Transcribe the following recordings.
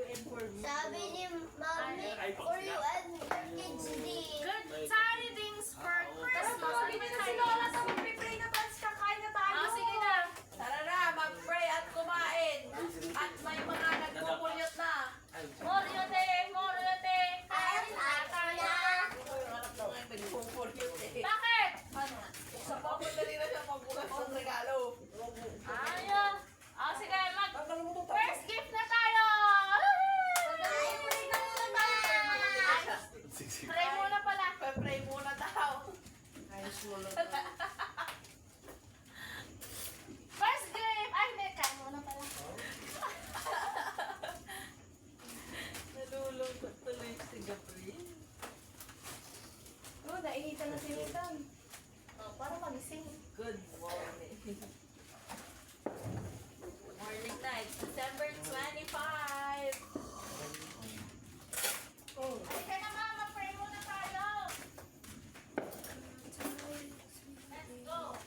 Sabi ni Mami, for you and kids din. Good tidings for Christmas. Tawagin mo na si Lola sa mag-pray na tayo. Kakain na tayo. Sige na. Tara na, mag-pray at kumain. At may mga nagpupulyot na. Moryote, moryote. Ay, na. Bakit? Sa papadali na siya pagbukas ng regalo. Ayun. Sige, first gift na tayo. Pray muna pala. Pray muna daw. First gift. Ay, may kain muna pala. Nalulungkot tuloy si Gabriel. Oh, nainitan na si Nathan. Para magising. Good morning. Morning night, December 25. Halika na, Mama. Pray muna tayo. Let's go.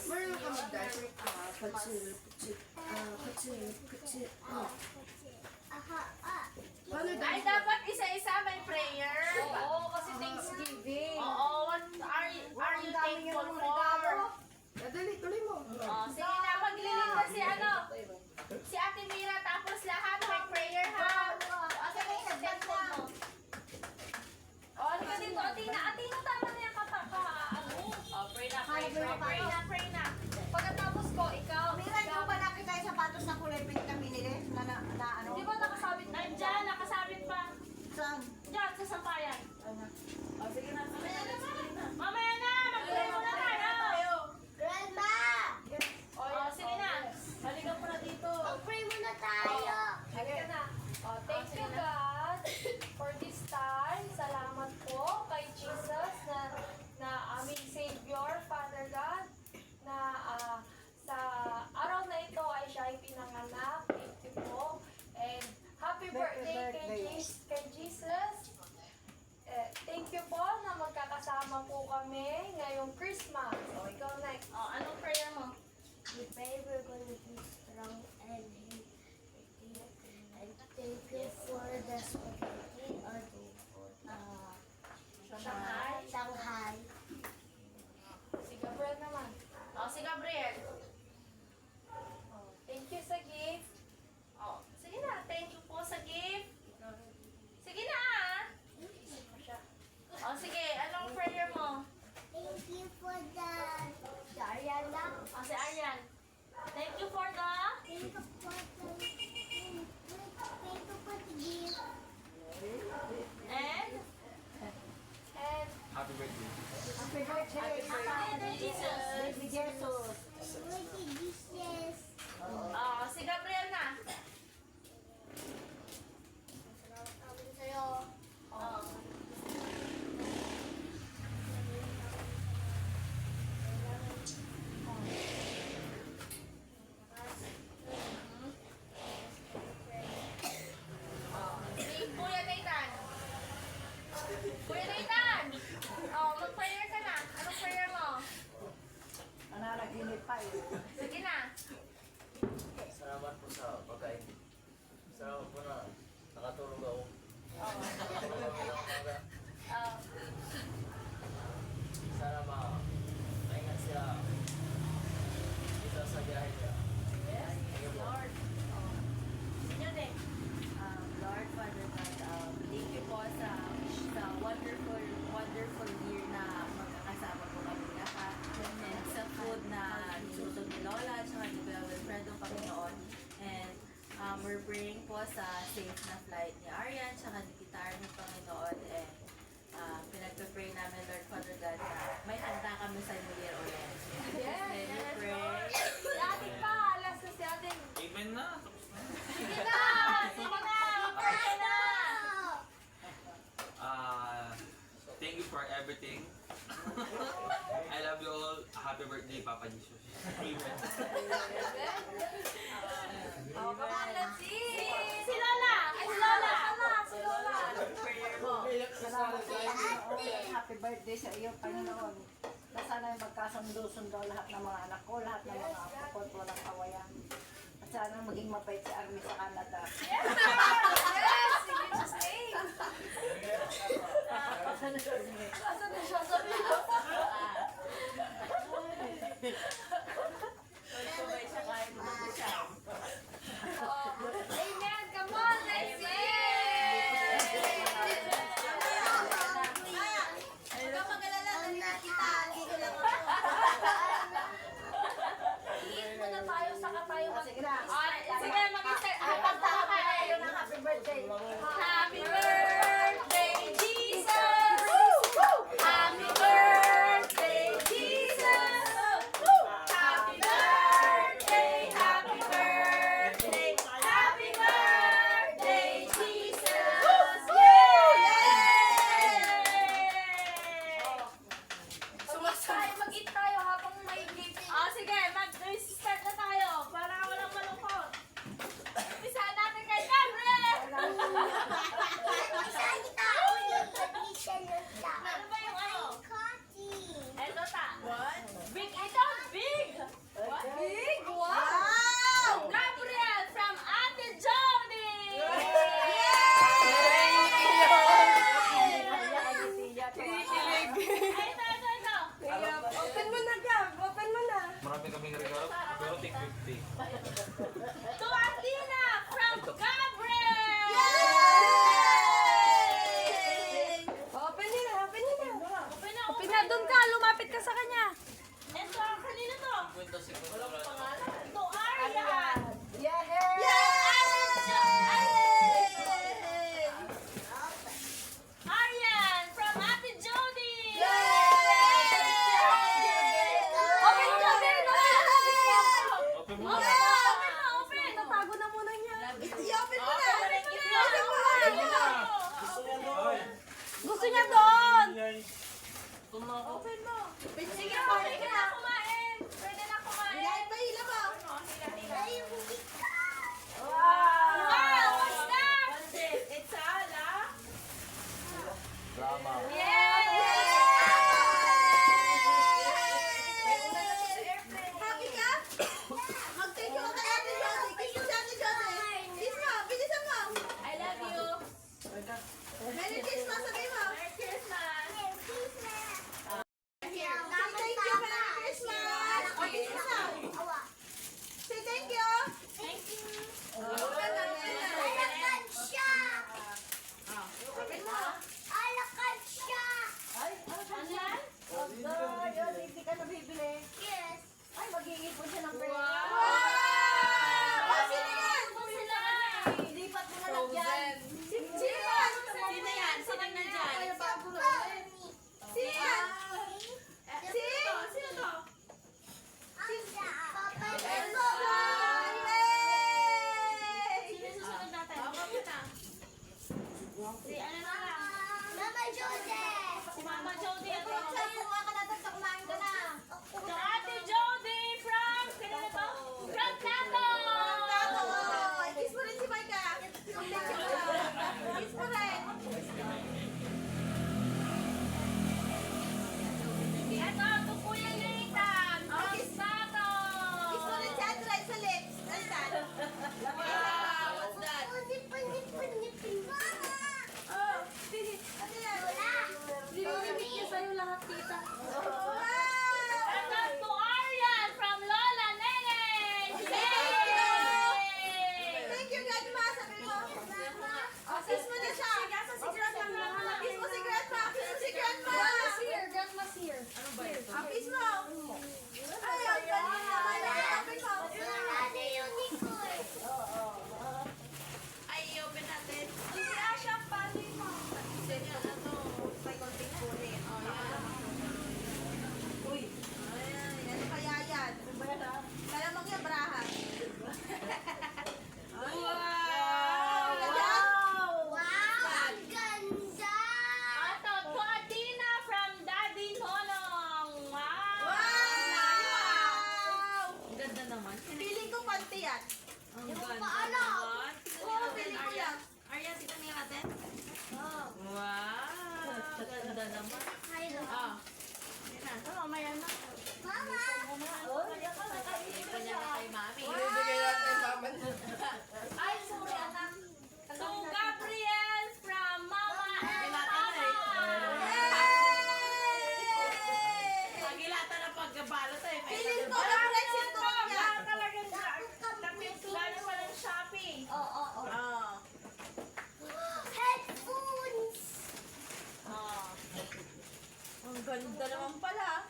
Meron ka mag-diaper ka. Ay, dapat isa-isa may prayer. Oo, kasi Thanksgiving. Oo, what are you thankful for? Dali, tuloy mo. Sige na, maglilin na si Ate Mira, tapos lahat may prayer ha. Ate mo sa cellphone mo. Halika dito, Atina. Atina, tama na yung Pray na, pray na. Pagkatapos ko, ikaw. Mira, yung ba nakita yung sapatos na kulay pink na binili? Na ano? Di ba nakasabit? Nandiyan, nakasabit pa. Saan? Diyan, sa sampayan. Sige na. Mamaya na, mag-pray muna tayo. Grandma! Sige na. Halika po na dito. Mag-pray muna tayo. Halika na. Thank you God for this time. Salamat po kay Jesus na aming Savior, Father God, na sa araw na ito ay siya ay pinanganak. Thank you po. And happy birthday kay Jesus. Thank you po na magkakasama po kami ngayong Christmas. So, ikaw next. Anong prayer mo? We pray we're going to be strong and healthy. And thank you for the spaghetti or Shanghai. Si Gabriel naman. Si Gabriel. Thank you sa gift. Sige na, thank you po sa gift. Sige na sige, anong prayer mo? Thank you for the Ariana. Si Aryan. Thank you for the... Thank you for the gift. And? Happy birthday. Happy birthday, Happy Jesus. Baby Jesus. Baby Jesus. Si Gabriel na. Salamat namin sa'yo. Si Kuya Nathan. Kuya Nathan! Mag-prayer ka na. Anong prayer mo? Nananaginip pa eh. Sige na. Salamat po sa pagkain. Salamat po na nakatulog ako. Nakatulog ako ng umaga. Sana maingat siya dito sa biyahe niya. Thank you po. Lord. Yun eh. Lord, Father God, thank you po sa wonderful year na magkakasama po kami lahat. And sa food na niluto ni Lola at saka ni Kuya Wilfredo, Panginoon. And we're praying po sa safe na flight ni Arian at ni Kitar ni Panginoon. And pinagpapray namin, Lord Father God, na may handa kami sa New Year ulit. Then we pray. Si ating pa, alas na si ating. Amen na. Sige na. Mag-pray na. Thank you for everything. I love you all. Happy birthday, Papa Jesus. Amen. Si Lola. Ay, si Lola. Prayer mo. Salamat sa Happy birthday sa iyo, Panginoon. Na sana magkasundo-sundo lahat ng mga anak ko, lahat ng mga apo ko, at walang kawayan. At sana maging mapait si Army sa Canada. Yes, in Jesus' name. Asan na siya? Sabi ko. Sabay siya kahit maganda siya. Amen. Come on, let's sing. Eat muna tayo, saka tayo Sige na. Sige, mag-start. Kanta ka Ayaw kayo. ng happy birthday. Happy birthday, Jesus! Happy birthday, Jesus! Happy birthday, happy birthday, happy birthday, Jesus! Mag-eat tayo habang may gift. Sige, mag-start na tayo para walang malungkot. Umpisahan natin kay Gabriel! Ano ba yung ano? Eto ta. Big ito, big! Big? Wow! Gabriel from Ate Jody! Ito. Open mo na, Gab. Open mo na. Marami kaming regalo, pero take 50. To Athena from Gabriel! Open niyo na, open niyo na. Open na, doon ka, lumapit ka sa kanya. Ito, kanino to? Kwento si To Arian! Arian from Ate Jody! Open mo din! Open mo. Open! Tatago na muna niya. I-open mo na! Ay, Gusto niya doon! ito na ako. Open mo! Sige, pwede na kumain! Pwede na kumain! Hila mo! Hila. Ganda naman pala.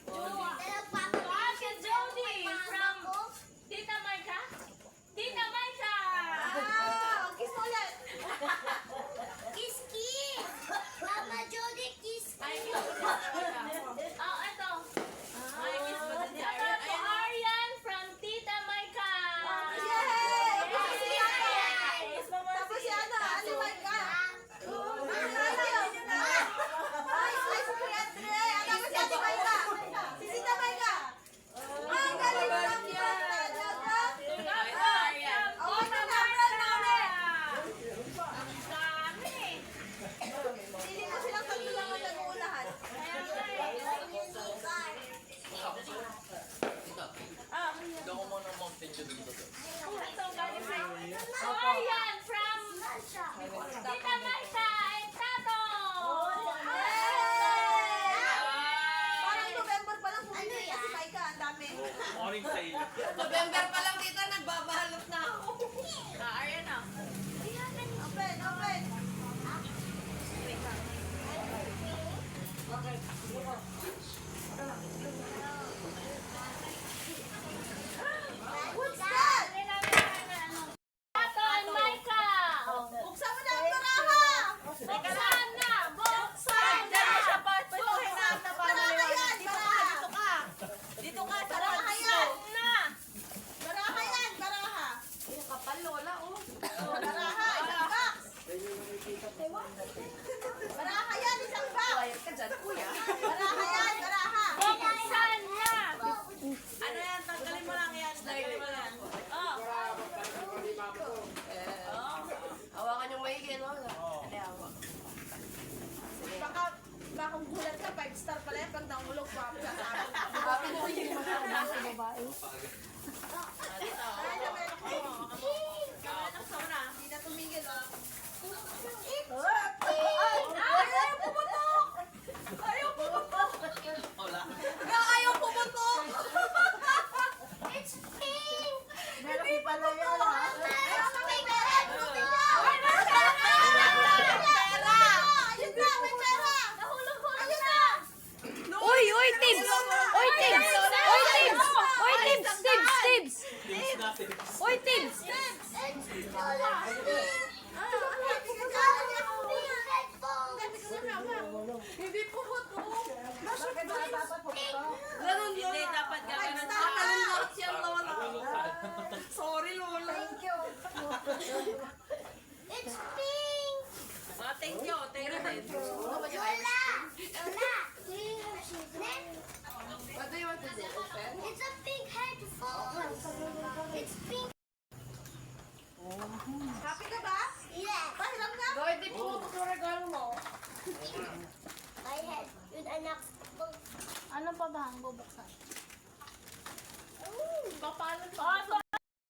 Ate Jody from Tita Maika. Tita Maika! Kiss mo ulit. Kiss, kiss! Mama Jody, kiss, Ay, kiss! kiss mo ulit. Oh, ito. Ay, kiss mo din si Ito Arian. to Arian from Tita Maika. Yay! Yes! Kiss mo muna Tapos si ano, alimay ka. Ikaw mo ng Mountain Dew dito. Arian from Tita Maika and Tato. Parang November pa lang pumunta si Maika, ang dami. Morning sa iyo. November pa lang dito, nagbabalot na ako. Arian na. Open, open. What's that? Tato and Maika. Buksan mo na ang baraha. Buksan na! Buksan na! Diyan siya pa. Patuhin na ang Baraha yan, baraha. Dito ka. Dito ka. Sa Baraha box. yan. Na! Baraha yan, baraha. Yung kapal, Lola, oh. Baraha, isang box. Baraha yan, isang box. Quiet ka dyan, kuya. Baraha yan, baraha. Buksan na! Ano yan? Tanggalin mo lang yan. Tanggalin mo lang. Oh. Hawakan yung maigi, Lola. Ano hawak? Baka kung gulat ka, 5-star pala yan. Pag nangulog pa ako sa akin. Hawakan mo yung Ano, meron ko. Sa una. Hindi na tumigil, oh. Ayaw pumutok! Ayaw pumutok! Wala. Ayaw pumutok! It's pink! Meron ko pala yan, ha? Meron kami pera! Ayun na, may pera! Ayun na! Uy, Tibbs! Uy, Tibbs! Uy, Tibbs! Uy, Tibbs! Tibbs! Teams natin. Uy, Tibbs! It's color pink! Hindi pumutok. Bakit ba dapat pumutok? Ganun yun. Hindi, dapat gano'n. Nakalunok siya, Lola. Sorry, Lola. Thank you. It's pink! Ah, thank you. Thank you. Lola! Lola! What do you want to do? Open? It's a pink headphone! It's pink! Happy ka ba? Yeah! Pahiram na? Lord, di pumutok yung regalo mo. My head with an axe. Ano pa ba ang bubuksan? Papalan pa.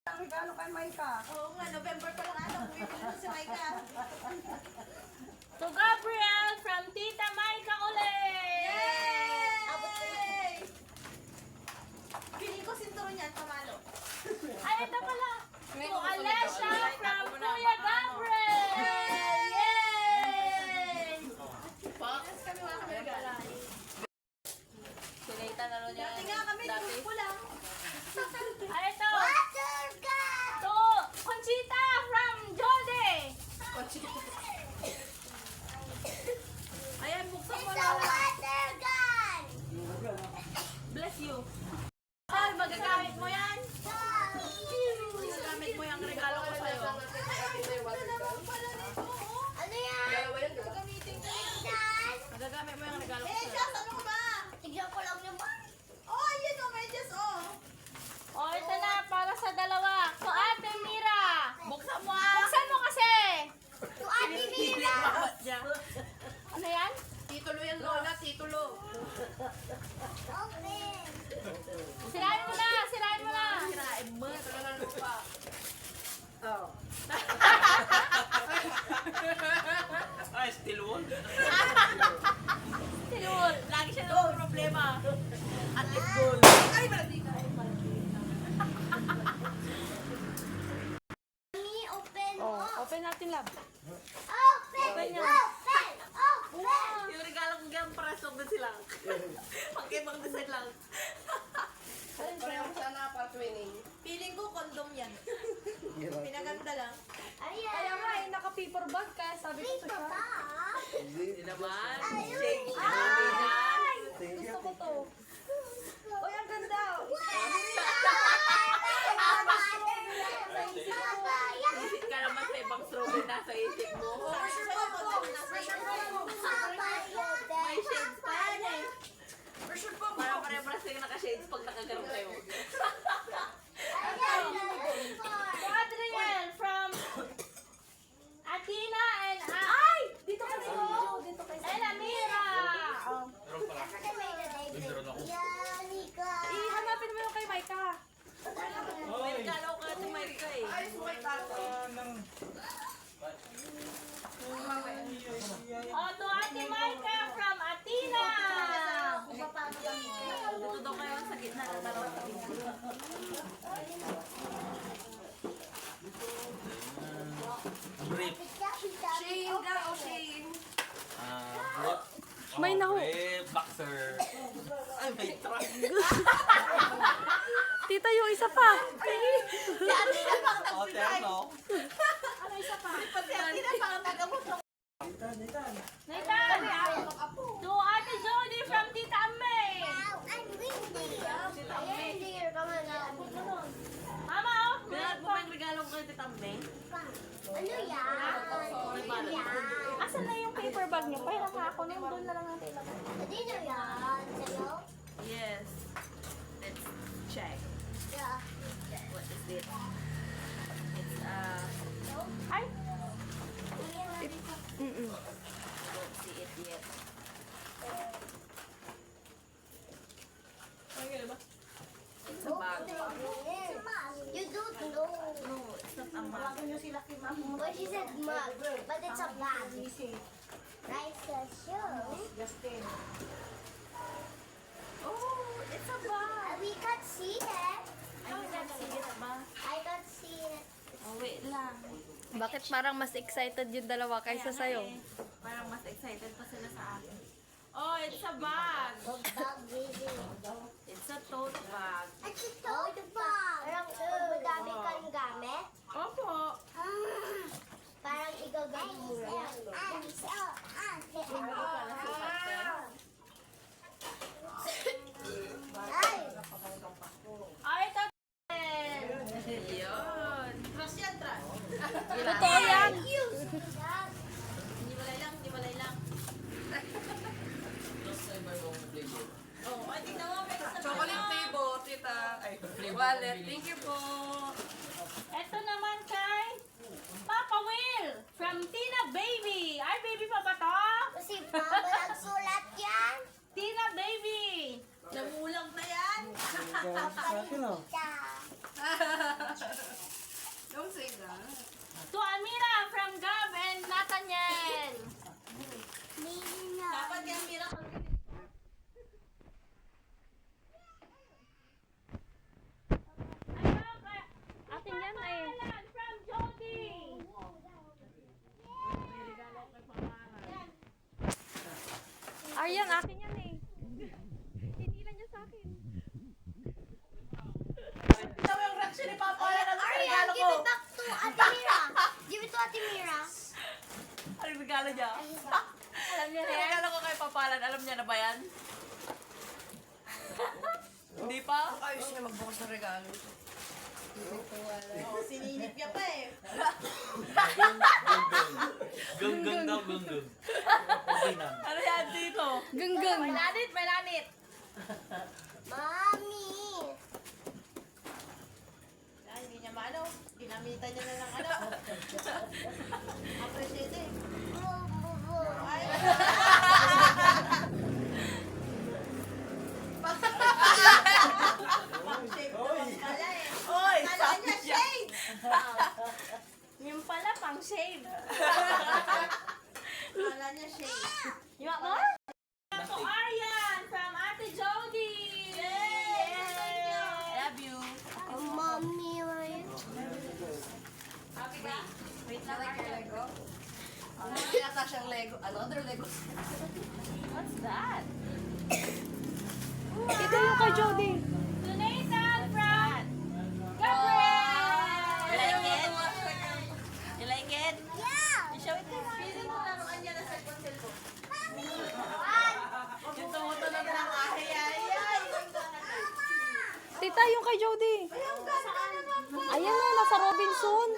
Ang regalo kay Maika. Oo nga, November pa lang ano. Bumibili si Maika. To Gabriel from Tita Maika ulit! Yay! Piling ko sinturo niyan, pamalo. Ay, ito pala! To Alessia from Kuya Gabriel! Yay! Yes, kami wala kami regalo. Sinita na rin niya. Dati nga kami, grupo lang. Ay, ito! Water gun! To Conchita from Jode! Ayan, buksan mo It's a na. water gun! Bless you. Ay, magagamit mo yan. Magagamit mo yung regalo ko sa'yo. Ano yan? Gagamitin ko. Dad? Magagamit mo yung regalo ko Eh, sa'yo. Jess, ano ka ba? Tignan ko lang yung Oh, yun o, may Jess, oh. O, ito na, para sa dalawa. To Ate Mira! Buksan mo ah! Buksan mo kasi! to Ate Mira! Ano yan? Titulo yan, Lola. Titulo. Open! Sirain mo na! Sirain mo na! Sirain mo. Talaga lupa. Oh. Ay, still wall. Silul! Lagi siya naman problema. At least goal. Ay, mali ka. Mami, open mo! Open natin, lab. Open! Open! Open! Yung regalo ko ganyan para sugod sila. Pag-ibang design lang. Pareho sana pa twinning. Feeling ko condom yan. Pinaganda lang. Ayan. Kaya nga, naka-paper bag kaya sabi ko sa siya. Hindi naman. Ay! Shake. Ay! Gusto ko to. Uy, ang ganda. Isip ka naman sa ibang strawberry nasa isip mo. May shades pa yan eh. Parang pare-pares kayo naka-shades pag nakaganon kayo. To Adriel from Athena and Ay! Dito ka dito. Dito ka And Amira. Hanapin mo yung kay Maika. May regalo ka ito, Marika eh. Oh, to Ate Maika from Athena. Dito daw kayo sa gitna ng dalawa sa gitna. Brief. Shane daw, Shane. What? May nahu. Boxer. Ay, may truck. Tita, yung isa pa. O, terno. Ano isa pa? Pati Athena pang tagamot ng Nathan. To Ate Jody from Tita May. Mama, oh. Pinag mo ba yung regalo ko kay Tita May? Asan na yung paper bag niyo? Pahiram nga ako nun. Doon na lang natin ilagay. Yes. Let's check. What is it? It's Ay! don't see it yet. It's a bag. You don't know. No, it's not a mug. But she said mug, but it's a bag. Right, show. Oh, it's a bag. We can't see it. I can't see it ba? I can't see it. Oh, wait lang. Bakit parang mas excited yung dalawa kaysa Kaya sa'yo? nga eh. Parang mas excited pa sila sa akin. Oh, it's a bag. Bag, baby. It's a tote bag. It's a tote bag. Parang madami kang gamit. Opo. Parang igagamit mo yan. Ay! Ay, ito. Yun. Trust yan, trust. Totoo yan. Hindi walay lang, hindi walay lang. Oh, ay, tingnan mo. May kasama. Chocolate table, tita. Ay, wallet. Thank you po. Ito naman kay Papa Will from Tina Baby. Ay, baby pa ba to? Kasi Papa nagsulat yan. Tina Baby. Namulang na yan. Don't say that. To Amira from Gab and Nathaniel. Dapat yung mira kang Ayun, kay Atin yan eh. Alan from Jody. Aryan, akin yan eh. Tinilan niya sa akin. Ito yung reaction ni Papa na ng Arya, regalo ko. give it back to Ate Mira. Give it to Ate Mira. Ano yung regalo niya? Alam niya Yung rin. regalo ko kay Papalan, alam niya na ba yan? Hindi pa? Ayos na magbukas ng regalo. Oh, sininip niya pa eh. Gung daw, gung. Okay na. Ano yan dito? Ganggang. May lanit, may lanit. Mami. Ah, hindi niya maano. Ginamitan niya na ng ano. Appreciate eh. Ay, pang-shape naman pala eh. Oy, kala niya shade. Yung pala, pang shave. Kala niya shade. You want more? To Aryan from Ate Jody. Yay! Love you. Mommy, Happy ka? Wait lang. Lego? Ano yata siyang Lego? Another Lego. What's that? Jody. To Nathan from Gabriel. You like it? You like it? Yeah! Show it to me. Pisin mo lang ang na sa cellphone. Yung tumutunog ng ay. Tita, yung kay Jody. Ayan o, nasa Robinson.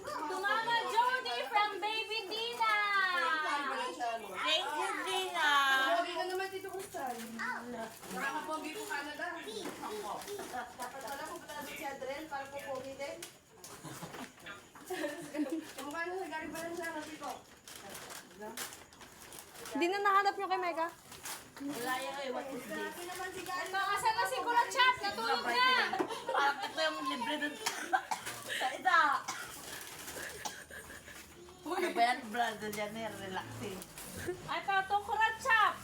To Mama Jody from Baby Dina. Thank you, Dina. Pogi ka naman dito kung saan. Nakakapogi po Canada. Wala po pala si Adriel para po pogi din. Kumukha na sa galing pa lang siya kasi ko. Hindi na nahanap nyo kay Mega. Wala yan eh. What is this? Ito, asan na si Kuya Chat? Natulog na. Parang ito yung libre dun. Sa isa. Ano ba yan, brother? Yan eh, relaxing. Ito, to Kuya Chat.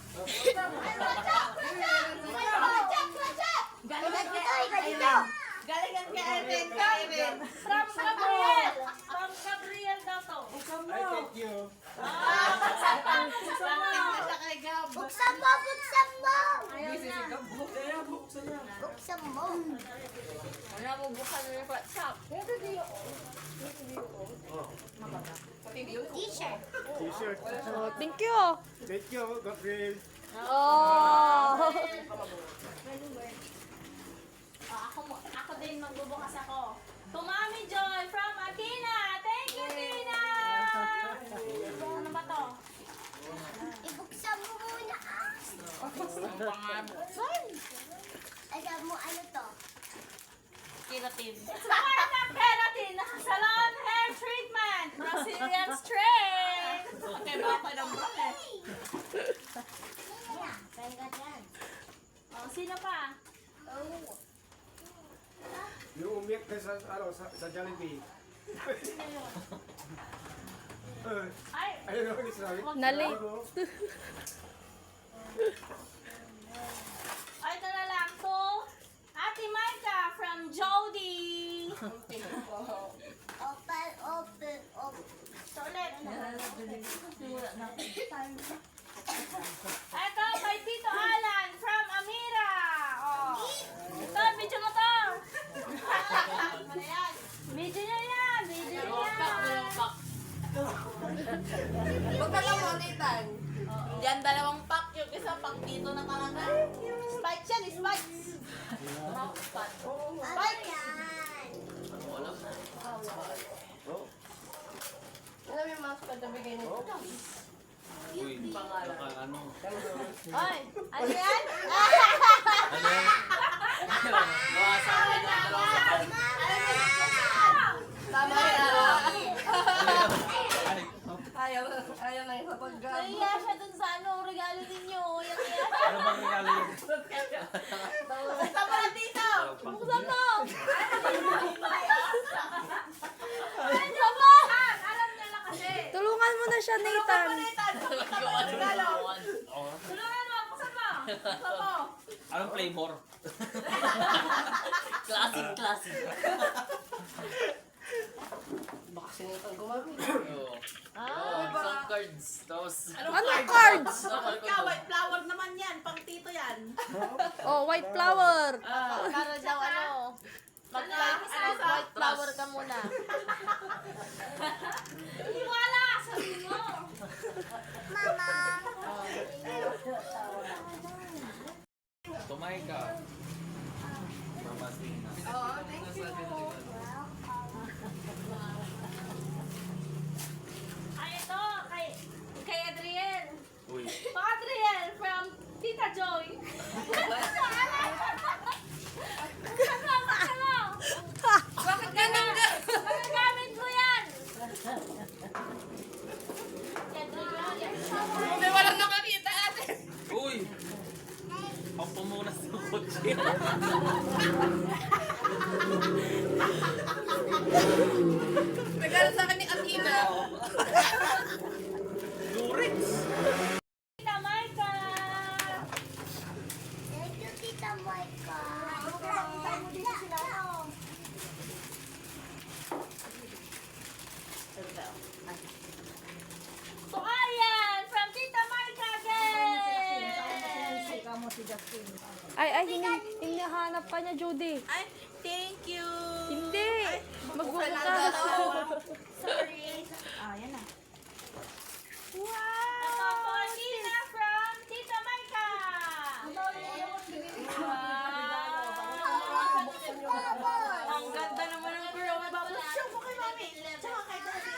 Galing yan kay Irene. Galing yan kay Irene. From Gabriel. From Gabriel daw to. Something na siya kay Gab. Buksan mo! Buksan mo! Ayaw na. Buksan mo! Wala mo buksan na yung WhatsApp. T-shirt. T-shirt. Oh, thank you. Thank you, Gabriel. Oh. Ako din magbubukas ako. To Mami Joy from Athena. Thank you, Tina. Ano ba to? Ibuksan mo muna. Alam mo ano to? Keratin. Sparta Keratin. Salon Hair Treatment. Brazilian Straight. Okay, baka pa ng bra eh. Kaya, kaya yan. Oh, sino pa? Yung umiyak ka sa, sa Jollibee. Ay, Ayun ako ni Sabi. Nalate. ay, ito na lang to. Ate Micah from Jody. Open, open, open. So, ulit. Ito, kay Tito Alan from Amira. Oh. Ito, video mo to. Video niya yan. Video niya yan. Huwag ka lang mo, Nathan. Yan, dalawang pack. Yung isa pack dito na kalagay. Spikes yan, spikes. Ano yan? Alam mo yung mga pagkabigay nito? Oy, ano yan? Tama yan. Ayaw na yung kapag Nahiya siya dun sa ano, regalo ninyo. Yan yan. Ano bang regalo yun? Buksan mo na dito. Buksan mo. Buksan mo. Alam niya lang kasi. Tulungan mo na siya, Nathan. Tulungan mo. Buksan mo. Buksan mo. Anong flavor? Classic. baka sinitang gumamit. Some cards. Tapos... Anong cards? Ikaw, white flower naman yan. Pang tito yan. Oh, white flower. Para daw ano. White flower ka muna. Hindi wala. Sabi mo. Mama! Tumay ka. Mama Sina. Oo, thank you. Ay, ito. Kay Adriel. Uy. To Adriel from Tita Joy. Bakit ganun ka? Magagamit mo yan. Hindi, walang nakakita ate. Uy! Ang pumunas ng kotse. Regalo sa akin ni Athena. Lurits! Tita Maika. Thank you, Tita Maika. To Ayan from Tita Maika again. Ay, hinahanap ka niya, Judy. Ay, thank you. Hindi. Magbubukas. Sorry. Ah, yan na. Wow! Ito po, Tina from Tita Maika. Ang ganda naman ng kurong bubbles. Show mo kay mami. Tsaka kay daddy.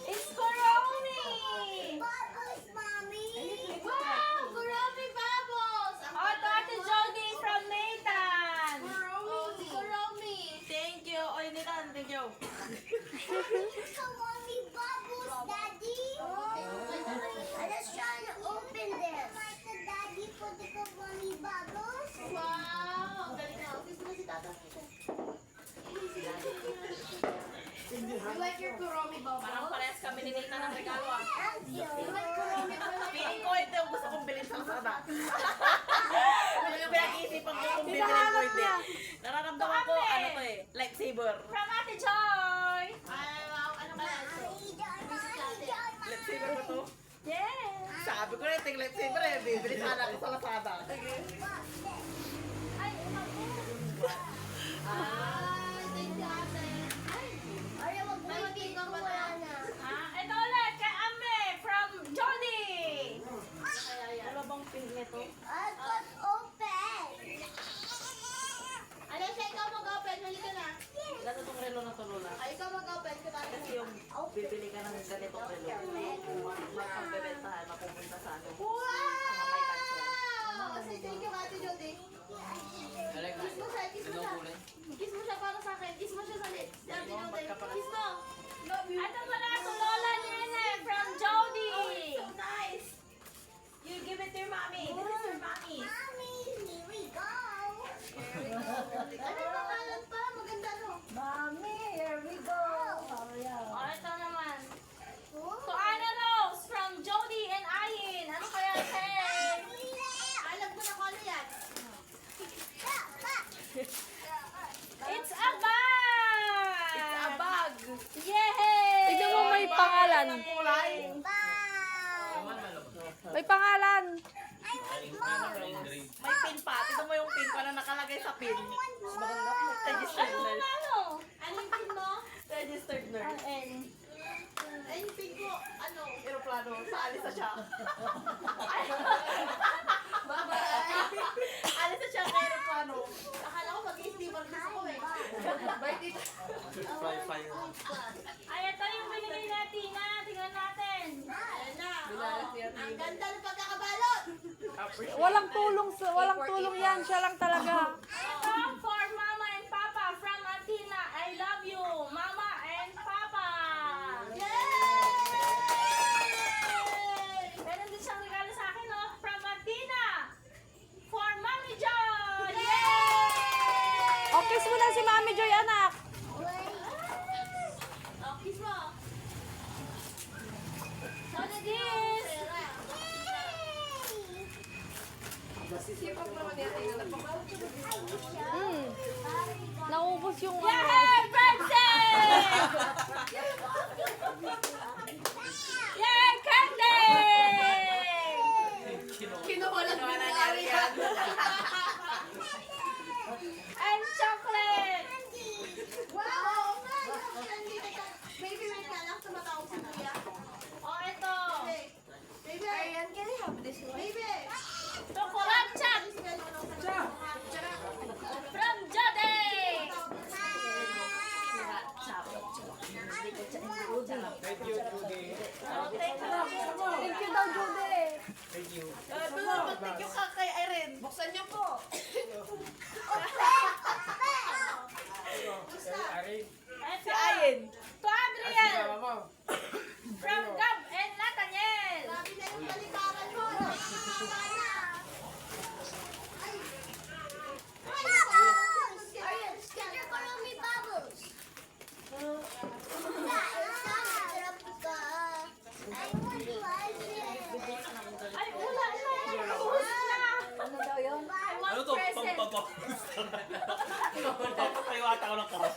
It's Kuromi! Bubbles, mommy. Wow! Kuromi Bubbles! Oh, ito Ate Jody from Nathan. Kuromi. Thank you. Oy, Nitan, thank you. So, mommy, bubbles, daddy. I just trying to open this. Daddy, put the mommy bubbles. Wow! Ang galing na. Office mo si Tata. You like your Kuromi bubbles? Parang parehas kami ni Nathan ng regalo ah. Thank you. Piling ko ito yung gusto kong bilhin sa Lazada. Ano yung pinag-iisipan ko kung bibili ko hindi. Nararamdaman ko, ano to eh, lightsaber. From Ate Joy! Ano kaya ito? Lightsaber ba to? Yes! Sabi ko na ito yung lightsaber eh, bibili sana ako sa Lazada. Ay, ako. Ito ulit kay Amre from Jody! Ano bang pin nito? I got open. Ano siya, ikaw mag-open, huli ka na. Gato tong relo na to, Lola. Ay, ikaw mag-open ka na. Kasi yung bibili ka ng ganitong relo, magbebentahan, mapupunta sa ano. Wow! Kasi thank you, Ate Jody. Alam Kiss mo siya, kiss mo siya. Kiss mo siya para sa akin. Kiss mo siya sa lips. Si Ate Jody. Kiss mo. Ito pala ako, Lola Nene from Jody. So nice! You give it to your mommy. This is your mommy. Mommy, here we go. Ano yung pangalan pa? Maganda no? Mami, here we go. Oh, yeah. O, ito naman. To Ana Rose from Jody and Ayin. Ano kaya say? Alam ko na kung ano yan. It's a bag! It's a bag. Yay! Tignan mo may pangalan. Kulay. May pangalan. May pin pa. Tignan mo yung pin pa na nakalagay sa pin. Registered Ano nurse. ano? Ano yung pin mo? Registered nurse. N. Ay, yung pin ko, ano? Aeroplano. Saalis na siya. Alis na siya ng aeroplano. Akala ko mag-i-steamer gusto ko eh. Fly, fly. Ay, ito yung binigay na Tina. Tingnan natin. Ayan na. Ang ganda ng pagkakabalot. Walang tulong yan. Siya lang talaga. Ito for Mama and Papa from Atina. I love you, Mama and Papa. Yay! Meron din siyang regalo sa akin, no? From Atina. For Mami Joy. Yay! O, kiss mo na si Mami Joy, anak. Oh, kiss mo. What's this? Naubos yung Yay! Princess! Yay! Candy! Kinuha lang nangyari yan. And chocolate! Wow! Baby, wait ka lang. Tumatawag si Kuya. Oh, ito. Baby! Ayan, can I have this one? Baby! Chocolate chat! From Jody! Thank you, Judy. Oh, thank you. Thank you daw, Judy. Thank you. Ito na, mag-thank you ka kay Irene. Buksan niyo po. Ari, Ito. Si Ayin. To Adriel! mama mo. From Gab and Nathaniel! Sabi na yung palikaran mo. Bubbles! Get your Kuromi bubbles. I want to like it. Ay, wala na! Ubus na! Ano daw yun? Ano to? Papapaiwata ko ng karas.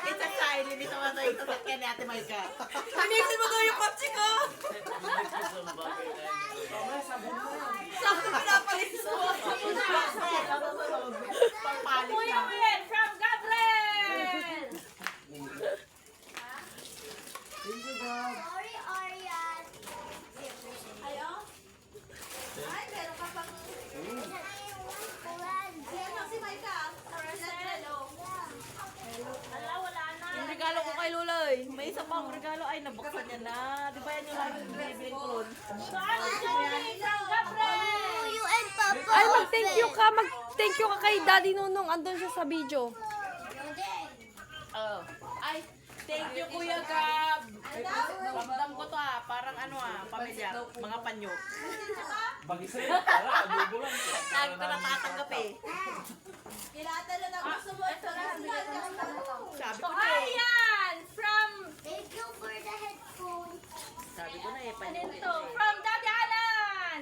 It's a sign. Hindi naman tayo sasakyan ni Ate Maika. Inisip mo daw yung kotse ko. Sa bagay na yun. Kuya Will from Gabriel. Sorry, Arian. Ay, meron ka pang... Yan si Maika. Ala, wala na. Yung regalo ko kay Luloy. May isa pang regalo. Ay, nabuksan niya na. Di ba yan yung lagi binibili ko ron? So, Ate Joy from Gabriel. You and Papa. Ay, mag-thank you ka. Mag-thank you ka kay Daddy Nunong. Andun siya sa video. Oh. Ay, thank you Kuya Gab. Ramdam ko to parang ano pamilyar, mga panyo. Bagisay, para adobo lang. Lagi ko natatanggap eh. Kinatala na gusto mo ito Sabi So, ko na eh. Ayan from Thank you for the headphones. Sabi ko na eh, panyo. Nito, from Daddy Alan.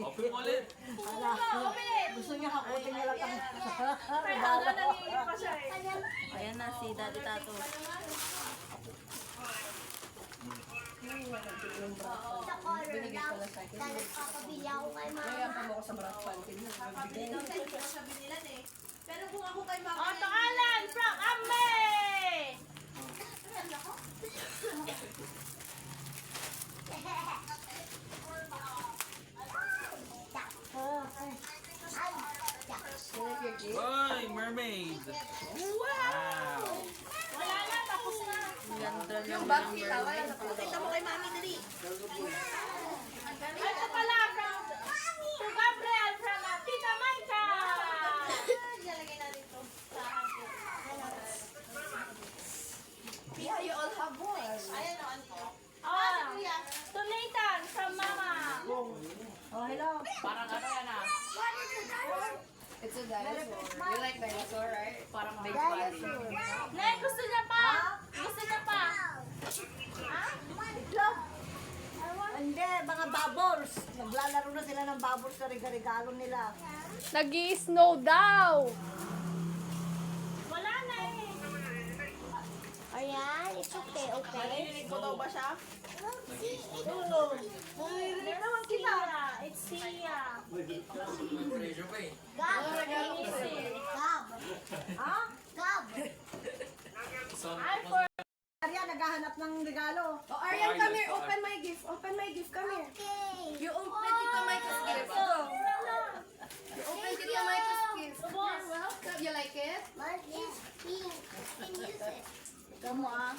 Open mo ulit. Gusto niya hakutin nila kami. Kaya hanggang nangingi pa siya eh. Ayan na si Daddy Tato. Sa color lang. Nagpapabili ako kay mama. Pero kung ako kay Otto Alan from Amme. Ay, mermaid. Wow. Wala na, tapos na. ganda yung bakit kita mo kay Mami dali. Ito pala from to Gabriel from Tita Maika. Ilalagay natin to sa akin. Yeah, you all have one. Ayan o, ano to? Oh, to Nathan from Mama. Oh, hello. Parang ano yan It's a dinosaur. You like dinosaur, right? Parang big body. Nay, gusto niya pa. Gusto niya pa. Hindi, mga bubbles. Naglalaro na sila ng bubbles sa regalo nila. Nag-i-snow daw. Wala na eh. Ayan, it's okay, okay. Narinig mo daw ba siya? Naririnig naman kita. It's Sia. Pressure pa eh. Gab. Easy. Gab. Ha? Gab. I'm for Arya, naghahanap ng regalo. Oh, Arian, come here. Open my gift. Open my gift. Come here. Okay. You open Tita Micah's gift. Go. You open Tita Micah's gift. You're welcome. You like it? Mine is pink. You can use it. Ikaw mo ah.